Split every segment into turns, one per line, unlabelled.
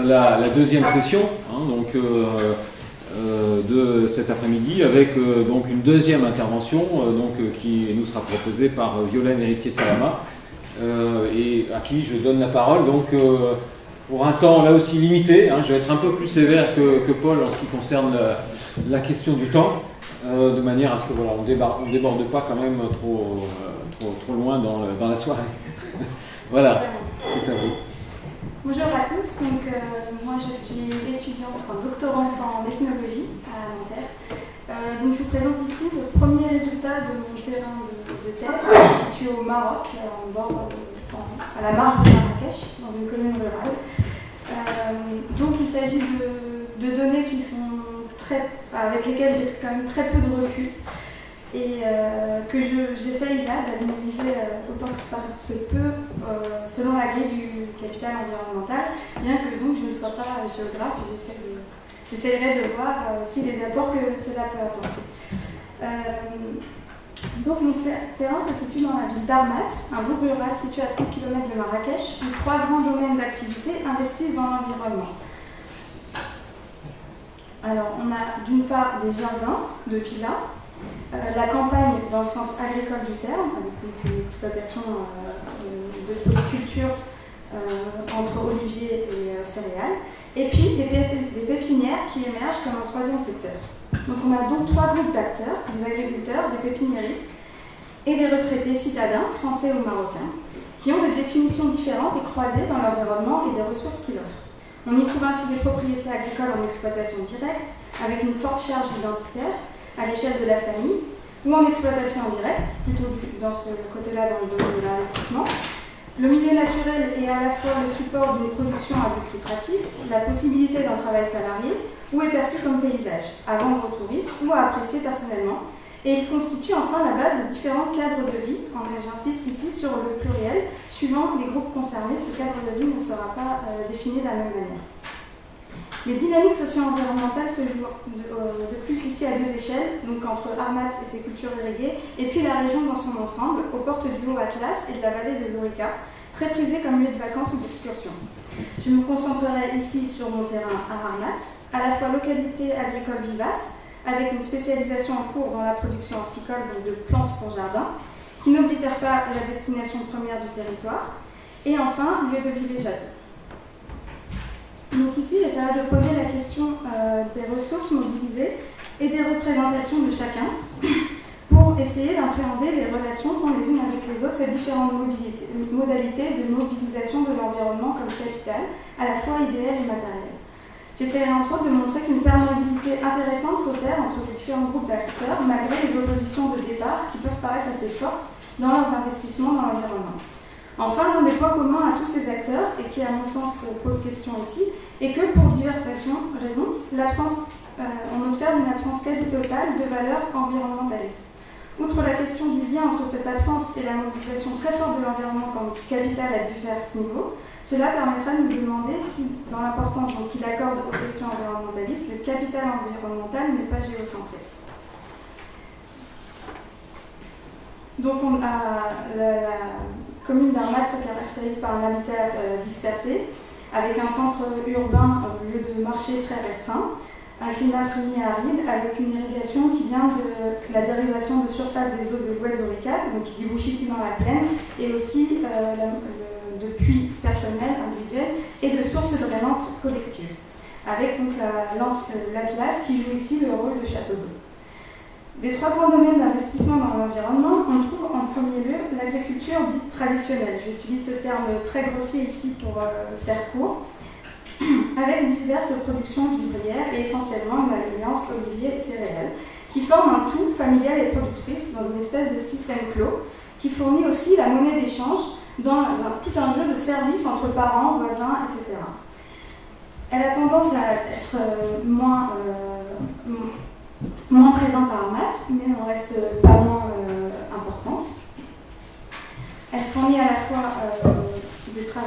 la deuxième session donc, de cet après-midi avec donc une deuxième intervention qui nous sera proposée par Violaine Héritier-Salama et à qui je donne la parole donc, pour un temps là aussi limité. Je vais être un peu plus sévère que Paul en ce qui concerne la question du temps, de manière à ce que voilà, on déborde pas quand même trop loin dans la soirée. Voilà, c'est à vous.
Bonjour à tous, donc, moi je suis étudiante, doctorante en ethnologie à Nanterre. Donc je vous présente ici le premier résultat de mon terrain de thèse situé au Maroc, à la marge de Marrakech, dans une commune rurale. Donc il s'agit de données qui sont avec lesquelles j'ai quand même très peu de recul et que j'essaye là d'analyser autant que se peut selon la grille du capital environnemental, bien que donc je ne sois pas géographe, j'essaierai de voir si les apports que cela peut apporter. Donc mon terrain se situe dans la ville d'Armat, un bourg rural situé à 30 km de Marrakech, où 3 grands domaines d'activité investissent dans l'environnement. Alors on a d'une part des jardins de villas, la campagne dans le sens agricole du terme, avec une exploitation de polyculture entre oliviers et céréales, et puis des pépinières qui émergent comme un troisième secteur. Donc on a donc 3 groupes d'acteurs, des agriculteurs, des pépiniéristes et des retraités citadins, français ou marocains, qui ont des définitions différentes et croisées dans l'environnement et des ressources qu'il offre. On y trouve ainsi des propriétés agricoles en exploitation directe, avec une forte charge identitaire à l'échelle de la famille, ou en exploitation indirecte, plutôt dans ce côté-là dans le domaine de l'investissement. Le milieu naturel est à la fois le support d'une production à but lucratif, la possibilité d'un travail salarié, ou est perçu comme paysage, à vendre aux touristes ou à apprécier personnellement. Et il constitue enfin la base de différents cadres de vie. J'insiste ici sur le pluriel. Suivant les groupes concernés, ce cadre de vie ne sera pas défini de la même manière. Les dynamiques socio-environnementales se jouent de plus ici à 2 échelles, donc entre Armat et ses cultures irriguées, et puis la région dans son ensemble, aux portes du Haut-Atlas et de la vallée de l'Ourika, très prisée comme lieu de vacances ou d'excursion. Je me concentrerai ici sur mon terrain à Armat, à la fois localité agricole vivace, avec une spécialisation en cours dans la production horticole de plantes pour jardin, qui n'oblitère pas la destination première du territoire, et enfin lieu de villégiature. Donc ici, j'essaierai de poser la question des ressources mobilisées et des représentations de chacun pour essayer d'appréhender les relations qu'ont les unes avec les autres ces différentes modalités de mobilisation de l'environnement comme capital, à la fois idéal et matériel. J'essaierai entre autres de montrer qu'une perméabilité intéressante s'opère entre les différents groupes d'acteurs, malgré les oppositions de départ qui peuvent paraître assez fortes dans leurs investissements dans l'environnement. Enfin, l'un des points communs à tous ces acteurs, et qui à mon sens pose question ici, est que pour diverses raisons, on observe une absence quasi totale de valeurs environnementalistes. Outre la question du lien entre cette absence et la mobilisation très forte de l'environnement comme capital à divers niveaux, cela permettra de nous demander si, dans l'importance qu'il accorde aux questions environnementalistes, le capital environnemental n'est pas géocentré. Donc la commune d'Armat se caractérise par un habitat dispersé, avec un centre urbain, lieu de marché très restreint, un climat semi-aride, avec une irrigation qui vient de la dérivation de surface des eaux de l'oued d'Ourika, donc qui débouche ici dans la plaine, et aussi de puits personnels, individuels, et de sources drainantes collectives, avec donc l'Atlas qui joue ici le rôle de château d'eau. Des 3 grands domaines d'investissement dans l'environnement, on trouve en premier lieu l'agriculture dite traditionnelle. J'utilise ce terme très grossier ici pour faire court, avec diverses productions vivrières et essentiellement de l'alliance olivier et céréales, qui forment un tout familial et productif dans une espèce de système clos, qui fournit aussi la monnaie d'échange dans tout un jeu de services entre parents, voisins, etc. Elle a tendance à être moins présente à Armat, mais n'en reste pas moins importante. Elle fournit à la fois des travaux.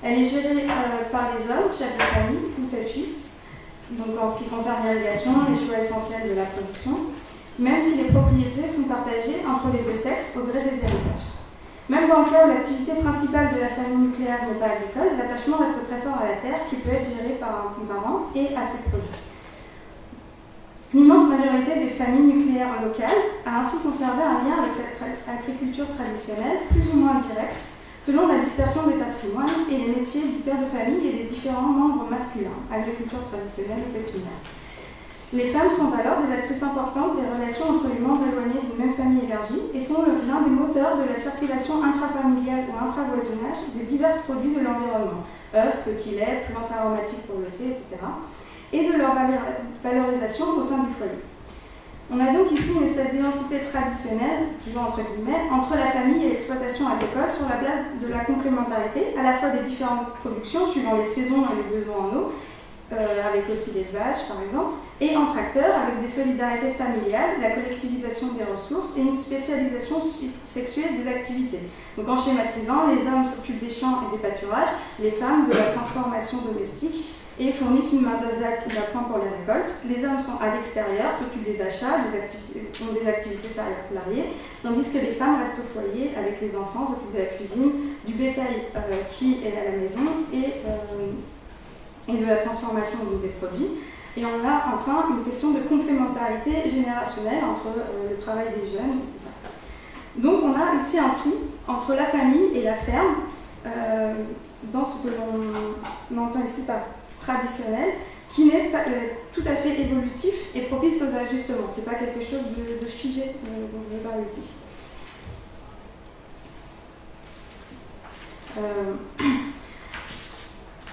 Elle est gérée par les hommes, chefs de famille ou ses fils, donc en ce qui concerne l'irrigation, les choix essentiels de la production, même si les propriétés sont partagées entre les 2 sexes au gré des héritages. Même dans le cas où l'activité principale de la famille nucléaire n'est pas agricole, l'attachement reste très fort à la terre qui peut être gérée par un parent et à ses produits. L'immense majorité des familles nucléaires locales a ainsi conservé un lien avec cette agriculture traditionnelle, plus ou moins directe, selon la dispersion des patrimoines et les métiers du père de famille et des différents membres masculins, agriculture traditionnelle ou pépinière. Les femmes sont alors des actrices importantes des relations entre les membres éloignés d'une même famille élargie et sont l'un des moteurs de la circulation intrafamiliale ou intravoisinage des divers produits de l'environnement, œufs, petits laits, plantes aromatiques pour le thé, etc., et de leur valorisation au sein du foyer. On a donc ici une espèce d'identité traditionnelle, toujours entre guillemets, entre la famille et l'exploitation agricole sur la base de la complémentarité, à la fois des différentes productions suivant les saisons et les besoins en eau, avec aussi l'élevage par exemple, et entre acteurs avec des solidarités familiales, la collectivisation des ressources et une spécialisation sexuelle des activités. Donc en schématisant, les hommes s'occupent des champs et des pâturages, les femmes de la transformation domestique et fournissent une main-d'œuvre d'appoint pour les récoltes. Les hommes sont à l'extérieur, s'occupent des achats, ont des activités salariées, tandis que les femmes restent au foyer avec les enfants, s'occupent de la cuisine, du bétail qui est à la maison et de la transformation des produits. Et on a enfin une question de complémentarité générationnelle entre le travail des jeunes, etc. Donc on a ici un tout entre la famille et la ferme, dans ce que l'on entend ici par traditionnel, qui n'est pas tout à fait évolutif et propice aux ajustements. Ce n'est pas quelque chose de figé dont je vais parler ici.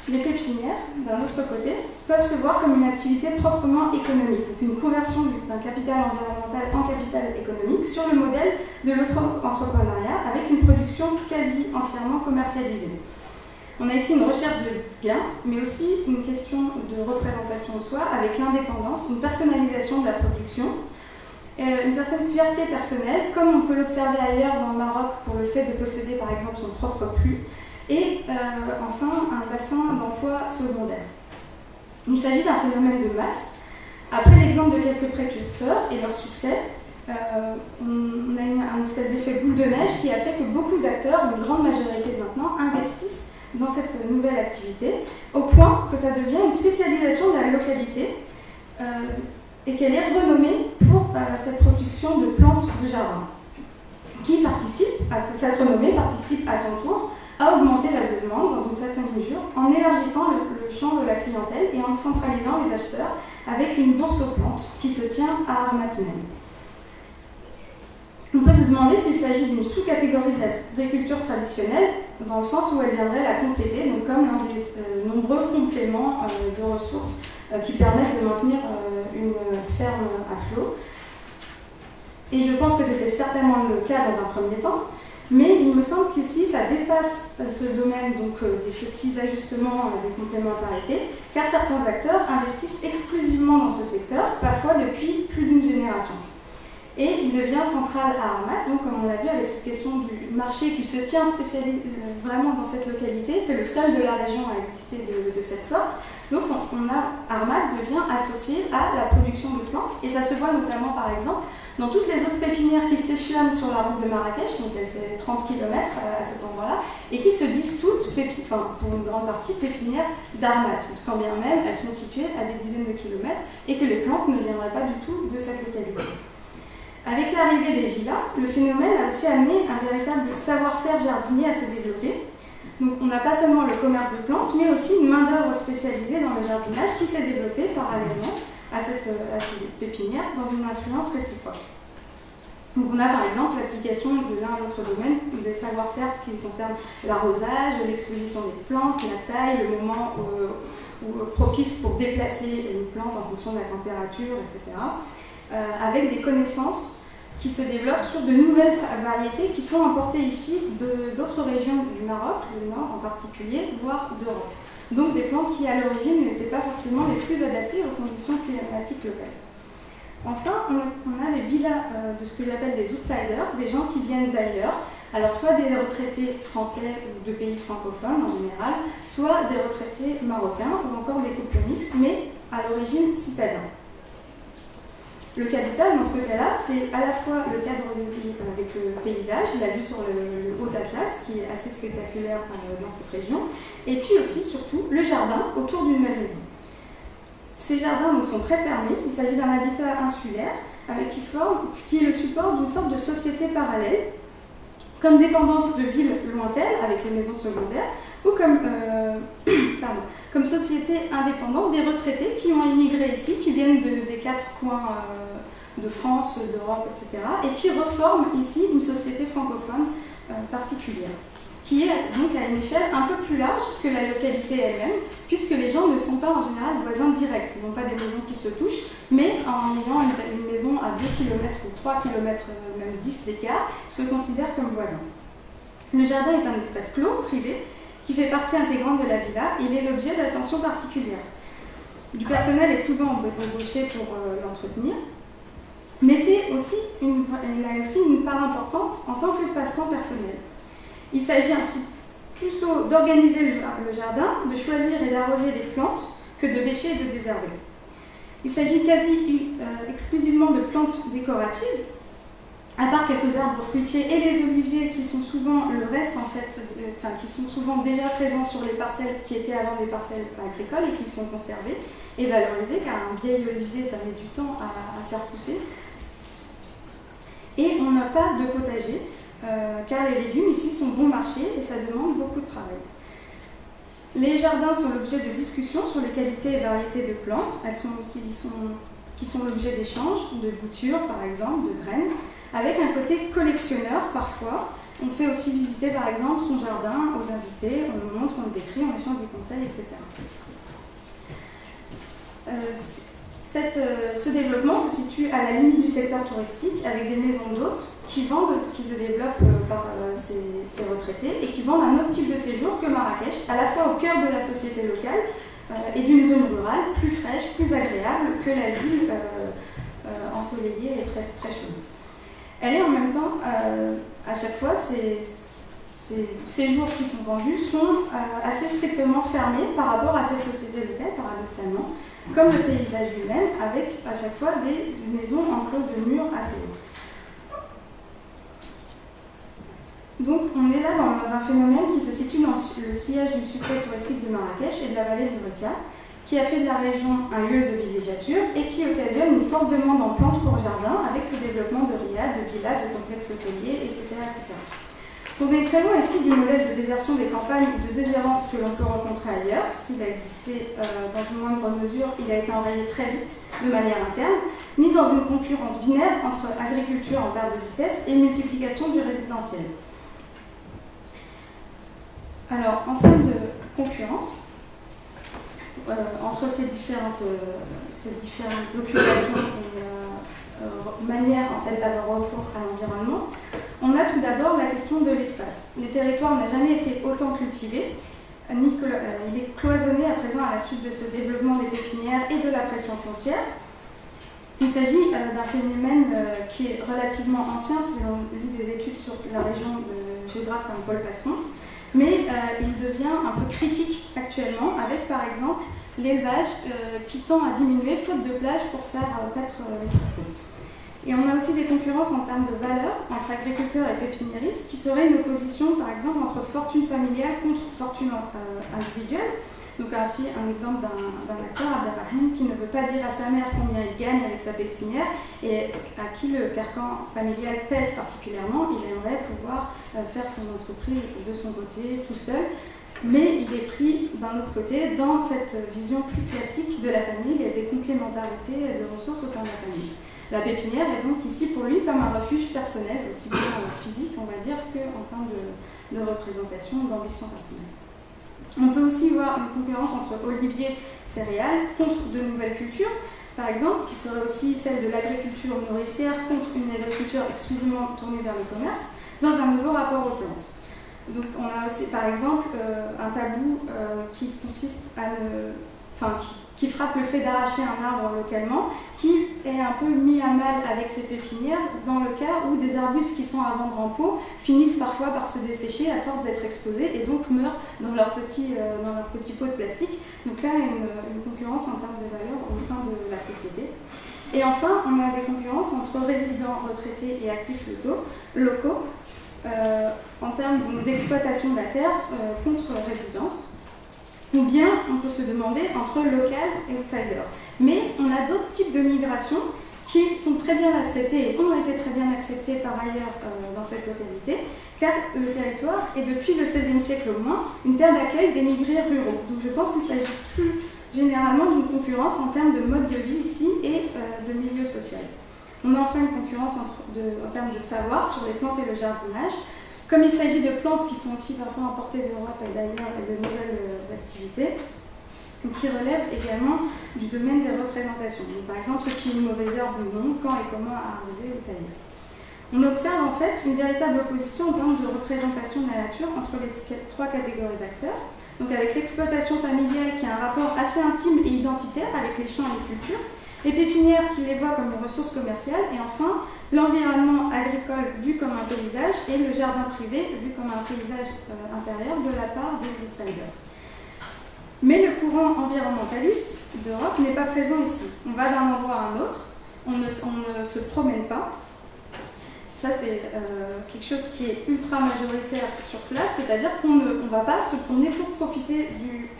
Les pépinières, d'un autre côté, peuvent se voir comme une activité proprement économique, donc une conversion d'un capital environnemental en capital économique sur le modèle de l'auto-entrepreneuriat avec une production quasi entièrement commercialisée. On a ici une recherche de gains, mais aussi une question de représentation de soi avec l'indépendance, une personnalisation de la production, une certaine fierté personnelle, comme on peut l'observer ailleurs dans le Maroc pour le fait de posséder par exemple son propre puits, et enfin un bassin d'emploi secondaire. Il s'agit d'un phénomène de masse. Après l'exemple de quelques précurseurs et leur succès, on a une espèce d'effet boule de neige qui a fait que beaucoup d'acteurs, une grande majorité maintenant, investissent dans cette nouvelle activité, au point que ça devient une spécialisation de la localité et qu'elle est renommée pour cette production de plantes de jardin, qui participe, cette renommée participe à son tour à augmenter la demande dans une certaine mesure en élargissant le champ de la clientèle et en centralisant les acheteurs avec une bourse aux plantes qui se tient à Armat même. On peut se demander s'il s'agit d'une sous-catégorie de l'agriculture traditionnelle, dans le sens où elle viendrait la compléter, donc comme l'un des nombreux compléments de ressources qui permettent de maintenir une ferme à flot. Et je pense que c'était certainement le cas dans un premier temps, mais il me semble qu'ici ça dépasse ce domaine donc, des petits ajustements des complémentarités, car certains acteurs investissent exclusivement dans ce secteur, parfois depuis plus d'une génération. Et il devient central à Armat, donc comme on l'a vu avec cette question du marché qui se tient vraiment dans cette localité, c'est le seul de la région à exister de cette sorte. Donc Armat devient associé à la production de plantes, et ça se voit notamment par exemple dans toutes les autres pépinières qui s'échelonnent sur la route de Marrakech, donc elle fait 30 km à cet endroit-là, et qui se disent toutes, pour une grande partie, pépinières d'Armat, quand bien même elles sont situées à des dizaines de kilomètres, et que les plantes ne viendraient pas du tout de cette localité. Avec l'arrivée des villas, le phénomène a aussi amené un véritable savoir-faire jardinier à se développer. Donc on n'a pas seulement le commerce de plantes, mais aussi une main-d'œuvre spécialisée dans le jardinage qui s'est développée parallèlement à ces pépinières dans une influence réciproque. Donc on a par exemple l'application de l'un à l'autre domaine des savoir-faire qui concernent l'arrosage, l'exposition des plantes, la taille, le moment propice pour déplacer une plante en fonction de la température, etc. Avec des connaissances qui se développent sur de nouvelles variétés qui sont importées ici d'autres régions du Maroc, le Nord en particulier, voire d'Europe. Donc des plantes qui à l'origine n'étaient pas forcément les plus adaptées aux conditions climatiques locales. Enfin, on a les villas de ce que j'appelle des outsiders, des gens qui viennent d'ailleurs, alors soit des retraités français ou de pays francophones en général, soit des retraités marocains ou encore des couples mixtes, mais à l'origine citadins. Le capital, dans ce cas-là, c'est à la fois le cadre de vie avec le paysage, la vue sur le haut d'Atlas, qui est assez spectaculaire dans cette région, et puis aussi, surtout, le jardin autour d'une même maison. Ces jardins donc, sont très fermés, il s'agit d'un habitat insulaire, qui est le support d'une sorte de société parallèle, comme dépendance de villes lointaines, avec les maisons secondaires, ou comme société indépendante des retraités qui ont immigré ici, qui viennent des quatre coins de France, d'Europe, etc., et qui reforment ici une société francophone particulière, qui est donc à une échelle un peu plus large que la localité elle-même, puisque les gens ne sont pas en général voisins directs, ils n'ont pas des maisons qui se touchent, mais en ayant une maison à 2 km ou 3 km, même 10 d'écart, se considèrent comme voisins. Le jardin est un espace clos, privé, qui fait partie intégrante de la villa, il est l'objet d'attention particulière. Du personnel est souvent embauché pour l'entretenir, mais il a aussi une part importante en tant que passe-temps personnel. Il s'agit ainsi plutôt d'organiser le jardin, de choisir et d'arroser les plantes, que de bêcher et de désherber. Il s'agit quasi exclusivement de plantes décoratives, à part quelques arbres fruitiers et les oliviers qui sont souvent le reste en fait, qui sont souvent déjà présents sur les parcelles qui étaient avant des parcelles agricoles et qui sont conservées et valorisées, car un vieil olivier ça met du temps à faire pousser. Et on n'a pas de potager, car les légumes ici sont bon marché et ça demande beaucoup de travail. Les jardins sont l'objet de discussions sur les qualités et variétés de plantes, qui sont l'objet d'échanges, de boutures par exemple, de graines, avec un côté collectionneur parfois. On fait aussi visiter par exemple son jardin aux invités, on le montre, on le décrit, on échange des conseils, etc. Ce développement se situe à la limite du secteur touristique avec des maisons d'hôtes qui se développent par ces retraités et qui vendent un autre type de séjour que Marrakech, à la fois au cœur de la société locale et d'une zone rurale plus fraîche, plus agréable que la ville ensoleillée et très, très chaude. Elle est en même temps, à chaque fois, ces séjours qui sont vendus sont assez strictement fermés par rapport à cette société locale, paradoxalement, comme le paysage lui-même, avec à chaque fois des maisons enclos de murs assez hauts. Donc on est là dans un phénomène qui se situe dans le sillage du succès touristique de Marrakech et de la vallée de Breka, qui a fait de la région un lieu de villégiature et qui occasionne une forte demande en plantes pour jardin avec ce développement de riades, de villas, de complexes hôteliers, etc., etc. On est très loin ici du modèle de désertion des campagnes ou de déshérence que l'on peut rencontrer ailleurs. S'il a existé dans une moindre mesure, il a été enrayé très vite de manière interne, ni dans une concurrence binaire entre agriculture en perte de vitesse et multiplication du résidentiel. Alors, en termes de concurrence, entre ces différentes occupations et manières en fait, d'avoir recours à l'environnement, on a tout d'abord la question de l'espace. Le territoire n'a jamais été autant cultivé, il est cloisonné à présent à la suite de ce développement des pépinières et de la pression foncière. Il s'agit d'un phénomène qui est relativement ancien, si l'on lit des études sur la région de géographes comme Paul Passeron, mais il devient un peu critique actuellement, avec par exemple l'élevage qui tend à diminuer faute de plage pour faire paître les troupeaux. Et on a aussi des concurrences en termes de valeur entre agriculteurs et pépiniéristes qui serait une opposition par exemple entre fortune familiale contre fortune individuelle. Donc ainsi un exemple d'un acteur, Abderrahim, qui ne veut pas dire à sa mère combien il gagne avec sa pépinière et à qui le carcan familial pèse particulièrement. Il aimerait pouvoir faire son entreprise de son côté tout seul, mais il est pris d'un autre côté dans cette vision plus classique de la famille et des complémentarités de ressources au sein de la famille. La pépinière est donc ici pour lui comme un refuge personnel, aussi bien physique on va dire qu'en termes de représentation, d'ambition personnelle. On peut aussi voir une concurrence entre oliviers céréales contre de nouvelles cultures, par exemple, qui serait aussi celle de l'agriculture nourricière contre une agriculture exclusivement tournée vers le commerce, dans un nouveau rapport aux plantes. Donc on a aussi par exemple un tabou qui consiste à qui frappe le fait d'arracher un arbre localement, qui est un peu mis à mal avec ces pépinières dans le cas où des arbustes qui sont à vendre en pot finissent parfois par se dessécher à force d'être exposés et donc meurent dans leur petit pot de plastique. Donc là, une concurrence en termes de valeur au sein de la société. Et enfin, on a des concurrences entre résidents, retraités et actifs locaux en termes d'exploitation de la terre contre résidence. Ou bien, on peut se demander entre local et outsider. Mais on a d'autres types de migrations qui sont très bien acceptées et ont été très bien acceptées par ailleurs dans cette localité, car le territoire est depuis le XVIe siècle au moins une terre d'accueil d'émigrés ruraux. Donc je pense qu'il s'agit plus généralement d'une concurrence en termes de mode de vie ici et de milieu social. On a enfin une concurrence en termes de savoir sur les plantes et le jardinage. Comme il s'agit de plantes qui sont aussi parfois importées d'Europe et d'ailleurs et de nouvelles activités, qui relèvent également du domaine des représentations. Donc, par exemple, ce qui est une mauvaise herbe ou non, quand et comment arroser ou tailler. On observe en fait une véritable opposition en termes de représentation de la nature entre les trois catégories d'acteurs. Donc avec l'exploitation familiale qui a un rapport assez intime et identitaire avec les champs et les cultures, les pépinières qui les voient comme une ressource commerciale, et enfin l'environnement agricole vu comme un paysage et le jardin privé vu comme un paysage intérieur de la part des outsiders. Mais le courant environnementaliste d'Europe n'est pas présent ici. On va d'un endroit à un autre, on ne se promène pas. Ça, c'est quelque chose qui est ultra majoritaire sur place, c'est-à-dire qu'on ne va pas se promener pour profiter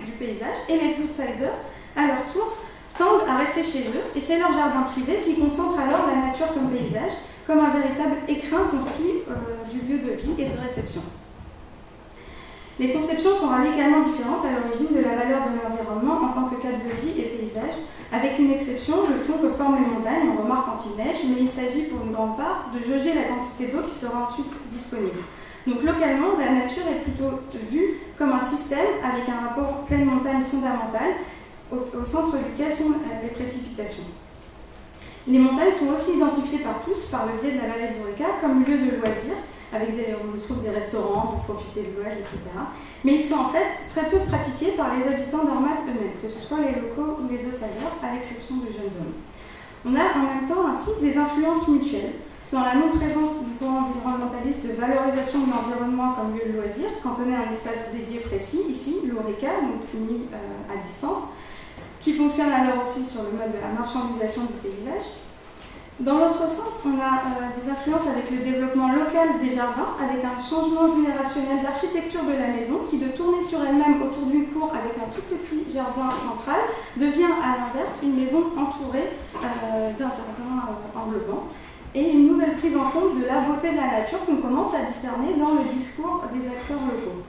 du paysage. Et les outsiders, à leur tour, tendent à rester chez eux, et c'est leur jardin privé qui concentre alors la nature comme paysage, comme un véritable écrin construit du lieu de vie et de réception. Les conceptions sont radicalement différentes à l'origine de la valeur de l'environnement en tant que cadre de vie et paysage, avec une exception, le fond que forment les montagnes, on remarque quand il neige, mais il s'agit pour une grande part de jauger la quantité d'eau qui sera ensuite disponible. Donc localement, la nature est plutôt vue comme un système avec un rapport pleine montagne fondamental, au centre duquel sont les précipitations. Les montagnes sont aussi identifiées par tous, par le biais de la vallée d'Oureka, comme lieu de loisirs, avec on y trouve des restaurants pour profiter de l'ouest, etc. Mais ils sont en fait très peu pratiqués par les habitants d'Ormat eux-mêmes, que ce soit les locaux ou les outsiders, à l'exception de jeunes zones. On a en même temps ainsi des influences mutuelles dans la non-présence du courant environnementaliste de valorisation de l'environnement comme lieu de loisir, cantonné à un espace dédié précis, ici l'Oureka, donc mis à distance, qui fonctionne alors aussi sur le mode de la marchandisation du paysage. Dans l'autre sens, on a des influences avec le développement local des jardins, avec un changement générationnel d'architecture de la maison qui, de tourner sur elle-même autour d'une cour avec un tout petit jardin central, devient à l'inverse une maison entourée d'un jardin englobant, et une nouvelle prise en compte de la beauté de la nature qu'on commence à discerner dans le discours des acteurs locaux.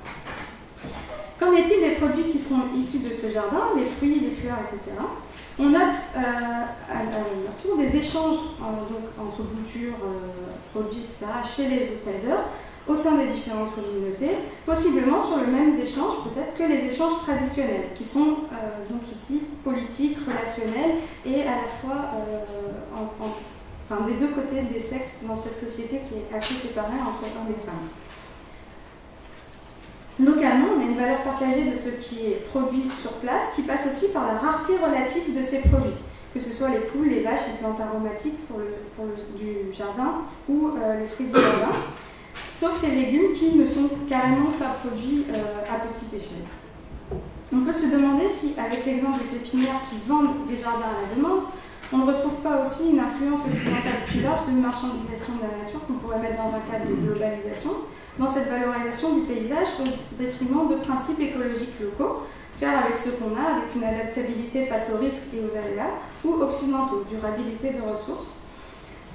Qu'en est-il des produits qui sont issus de ce jardin, les fruits, les fleurs, etc. On note à leur tour des échanges entre boutures, produits, etc. chez les outsiders, au sein des différentes communautés, possiblement sur les mêmes échanges peut-être que les échanges traditionnels, qui sont donc ici politiques, relationnels, et à la fois des deux côtés des sexes dans cette société qui est assez séparée entre hommes et femmes. Localement, on a une valeur partagée de ce qui est produit sur place, qui passe aussi par la rareté relative de ces produits, que ce soit les poules, les vaches, les plantes aromatiques du jardin ou les fruits du jardin, sauf les légumes qui ne sont carrément pas produits à petite échelle. On peut se demander si, avec l'exemple des pépinières qui vendent des jardins à la demande, on ne retrouve pas aussi une influence occidentale plus large d'une marchandisation de la nature qu'on pourrait mettre dans un cadre de globalisation, dans cette valorisation du paysage au détriment de principes écologiques locaux, faire avec ce qu'on a, avec une adaptabilité face aux risques et aux aléas, ou occidentaux, durabilité de ressources.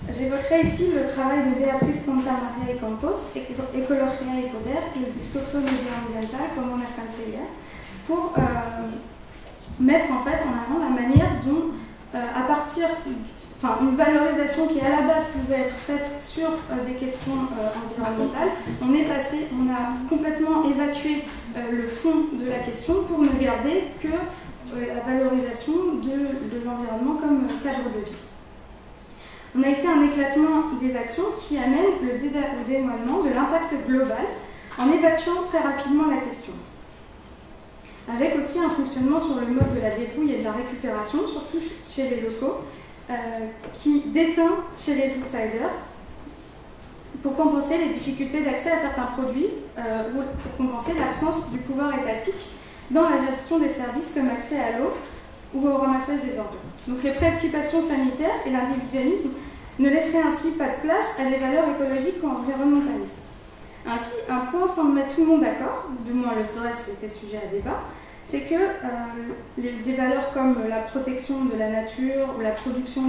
J'évoquerai ici le travail de Beatriz Santa Maria y Campos, Ecologia y Poder, et le discurso medioambiental como mercancía, pour mettre en fait en avant la manière dont, à partir une valorisation qui à la base pouvait être faite sur des questions environnementales, on a complètement évacué le fond de la question pour ne garder que la valorisation de l'environnement comme cadre de vie. On a ici un éclatement des actions qui amène le dévoilement de l'impact global en évacuant très rapidement la question. Avec aussi un fonctionnement sur le mode de la débrouille et de la récupération, surtout chez les locaux, qui déteint chez les outsiders pour compenser les difficultés d'accès à certains produits ou pour compenser l'absence du pouvoir étatique dans la gestion des services comme accès à l'eau ou au ramassage des ordures. Donc les préoccupations sanitaires et l'individualisme ne laisseraient ainsi pas de place à des valeurs écologiques ou environnementalistes. Ainsi, un point semble mettre tout le monde d'accord, du moins le serait s'il était sujet à débat, c'est que des valeurs comme la protection de la nature ou la production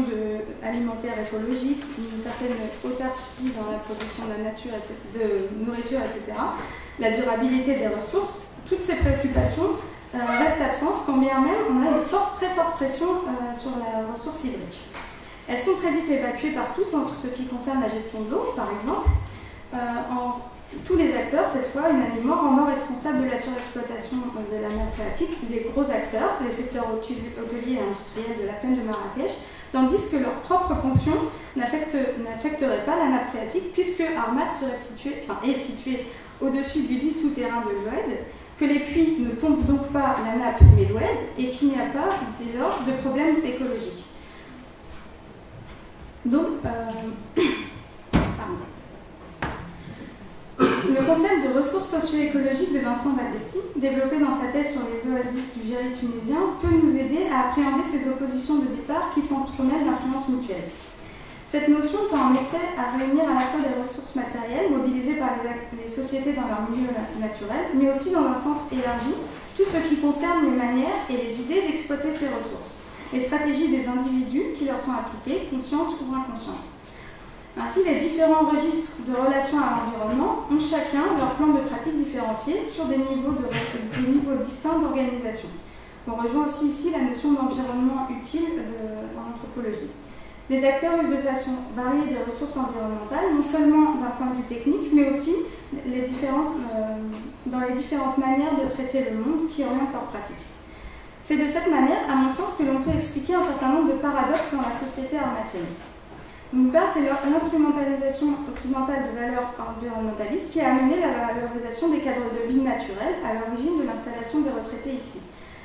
alimentaire écologique, une certaine autarcie dans la production de la nature, de nourriture, etc., la durabilité des ressources, toutes ces préoccupations restent absentes quand bien même on a une très forte pression sur la ressource hydrique. Elles sont très vite évacuées par tous en ce qui concerne la gestion de l'eau, par exemple, tous les acteurs, cette fois, unanimement, rendant responsables de la surexploitation de la nappe phréatique les gros acteurs, les secteurs hôteliers et industriels de la plaine de Marrakech, tandis que leur propre ponction n'affecterait pas la nappe phréatique, puisque Armat est situé au-dessus du lit souterrain de l'Oued, que les puits ne pompent donc pas la nappe mais l'Oued, et qu'il n'y a pas, dès lors, de problème écologique. Donc, le concept de ressources socio-écologiques de Vincent Battesti, développé dans sa thèse sur les oasis du Géry tunisien, peut nous aider à appréhender ces oppositions de départ qui s'entremêlent d'influences mutuelles. Cette notion tend en effet à réunir à la fois des ressources matérielles mobilisées par les sociétés dans leur milieu naturel, mais aussi dans un sens élargi, tout ce qui concerne les manières et les idées d'exploiter ces ressources, les stratégies des individus qui leur sont appliquées, conscientes ou inconscientes. Ainsi, les différents registres de relations à l'environnement ont chacun leur plan de pratique différencié sur des niveaux distincts d'organisation. On rejoint aussi ici la notion d'environnement utile en anthropologie. Les acteurs usent de façon variée des ressources environnementales, non seulement d'un point de vue technique, mais aussi dans les différentes manières de traiter le monde qui orientent leurs pratiques. C'est de cette manière, à mon sens, que l'on peut expliquer un certain nombre de paradoxes dans la société armatienne. D'une part, c'est l'instrumentalisation occidentale de valeurs environnementalistes qui a amené la valorisation des cadres de vie naturels à l'origine de l'installation des retraités ici.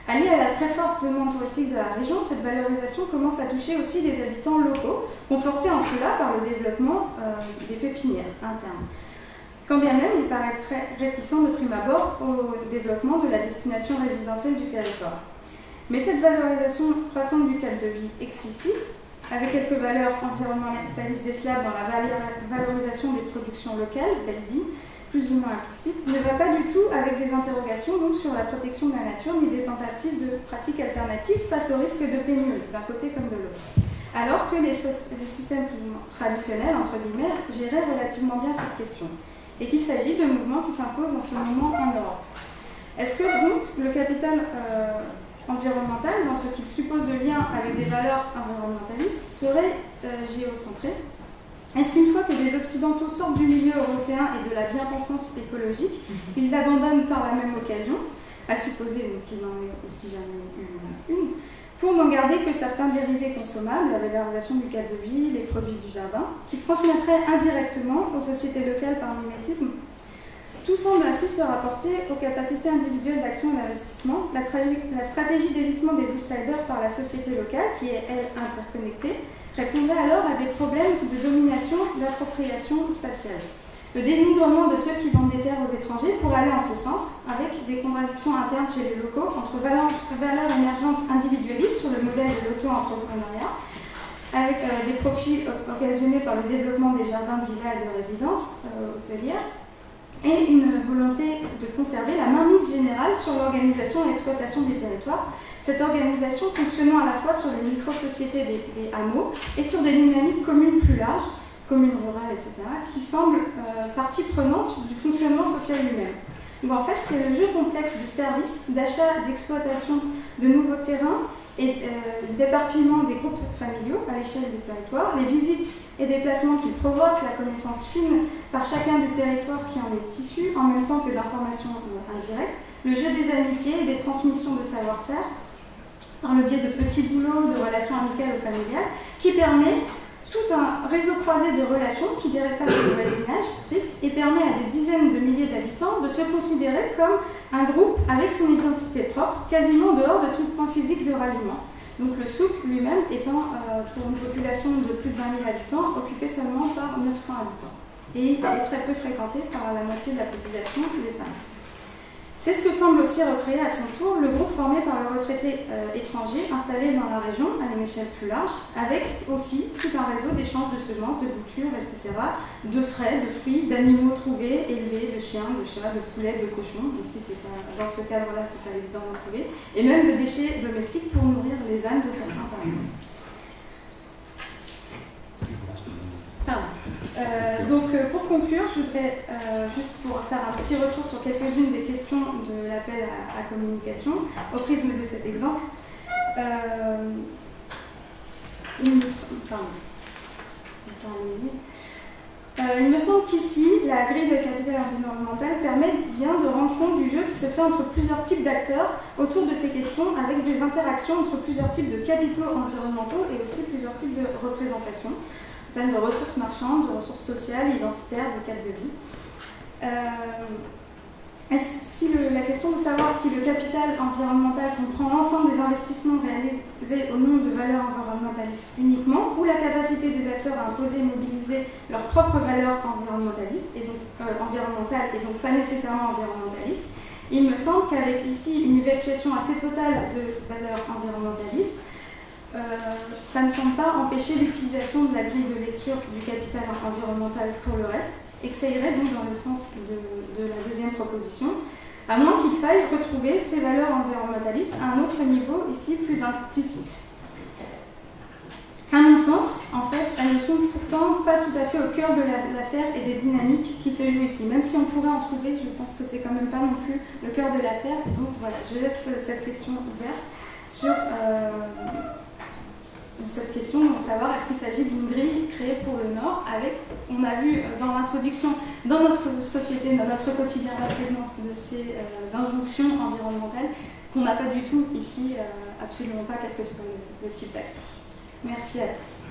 Alliée à la très forte demande touristique de la région, cette valorisation commence à toucher aussi les habitants locaux, confortés en cela par le développement des pépinières internes. Quand bien même, il paraît très réticent de prime abord au développement de la destination résidentielle du territoire. Mais cette valorisation croissante du cadre de vie explicite, avec quelques valeurs environnementalistes des Slaves dans la valorisation des productions locales, belle dit, plus ou moins implicite, ne va pas du tout avec des interrogations donc, sur la protection de la nature ni des tentatives de pratiques alternatives face au risque de pénurie, d'un côté comme de l'autre. Alors que les systèmes plus ou moins traditionnels, entre guillemets, géraient relativement bien cette question, et qu'il s'agit de mouvements qui s'imposent en ce moment en Europe. Est-ce que donc le capital environnemental, dans ce qu'il suppose de lien avec des valeurs environnementalistes, serait géocentré? Est-ce qu'une fois que les Occidentaux sortent du milieu européen et de la bien-pensance écologique, ils l'abandonnent par la même occasion, à supposer qu'il n'en ait aussi jamais eu une, pour n'en garder que certains dérivés consommables, la valorisation du cadre de vie, les produits du jardin, qui transmettraient indirectement aux sociétés locales par mimétisme? Tout semble ainsi se rapporter aux capacités individuelles d'action et d'investissement, la stratégie d'évitement des outsiders par la société locale, qui est, elle, interconnectée, répondrait alors à des problèmes de domination, d'appropriation spatiale. Le dénigrement de ceux qui vendent des terres aux étrangers pourrait aller en ce sens, avec des contradictions internes chez les locaux entre valeurs émergentes individualistes sur le modèle de l'auto-entrepreneuriat, avec des profits occasionnés par le développement des jardins de villas et de résidences hôtelières, et une volonté de conserver la mainmise générale sur l'organisation et l'exploitation des territoires, cette organisation fonctionnant à la fois sur les micro-sociétés des hameaux et sur des dynamiques communes plus larges, communes rurales, etc., qui semblent partie prenante du fonctionnement social lui-même. Donc en fait, c'est le jeu complexe du service, d'achat, d'exploitation de nouveaux terrains et d'éparpillement des groupes familiaux à l'échelle du territoire, les visites et déplacements qui provoquent la connaissance fine par chacun du territoire qui en est issu, en même temps que d'informations indirectes, le jeu des amitiés et des transmissions de savoir-faire, par le biais de petits boulots, de relations amicales ou familiales, qui permet tout un réseau croisé de relations qui dépasse le voisinage strict et permet à des dizaines de milliers d'habitants de se considérer comme un groupe avec son identité propre, quasiment dehors de tout point physique de ralliement. Donc le souk lui-même étant, pour une population de plus de 20 000 habitants, occupé seulement par 900 habitants. Et il est très peu fréquenté par la moitié de la population, les femmes. C'est ce que semble aussi recréer à son tour le groupe formé par le retraité étranger installé dans la région à une échelle plus large, avec aussi tout un réseau d'échanges de semences, de boutures, etc., de frais, de fruits, d'animaux trouvés, élevés, de chiens, de chats, de poulets, de cochons. Ici, dans ce cadre-là, c'est pas évident d'en trouver. Et même de déchets domestiques pour nourrir les ânes de certains parents. Donc pour conclure, je voudrais, juste pour faire un petit retour sur quelques-unes des questions de l'appel à communication, au prisme de cet exemple, il me semble qu'ici, la grille de capital environnemental permet bien de rendre compte du jeu qui se fait entre plusieurs types d'acteurs autour de ces questions, avec des interactions entre plusieurs types de capitaux environnementaux et aussi plusieurs types de représentations, en termes de ressources marchandes, de ressources sociales, identitaires, de cadre de vie. La question de savoir si le capital environnemental comprend l'ensemble des investissements réalisés au nom de valeurs environnementalistes uniquement, ou la capacité des acteurs à imposer et mobiliser leurs propres valeurs environnementalistes, et donc environnementales, et donc pas nécessairement environnementalistes. Il me semble qu'avec ici une évacuation assez totale de valeurs environnementalistes, ça ne semble pas empêcher l'utilisation de la grille de lecture du capital environnemental pour le reste, et que ça irait donc dans le sens de la deuxième proposition, à moins qu'il faille retrouver ces valeurs environnementalistes à un autre niveau, ici plus implicite. À mon sens, en fait, elles ne sont pourtant pas tout à fait au cœur de l'affaire et des dynamiques qui se jouent ici. Même si on pourrait en trouver, je pense que c'est quand même pas non plus le cœur de l'affaire. Donc voilà, je laisse cette question ouverte sur cette question de savoir est-ce qu'il s'agit d'une grille créée pour le Nord avec, on a vu dans l'introduction, dans notre société, dans notre quotidien, la présence de ces injonctions environnementales qu'on n'a pas du tout ici, absolument pas, quel que soit le type d'acteur. Merci à tous.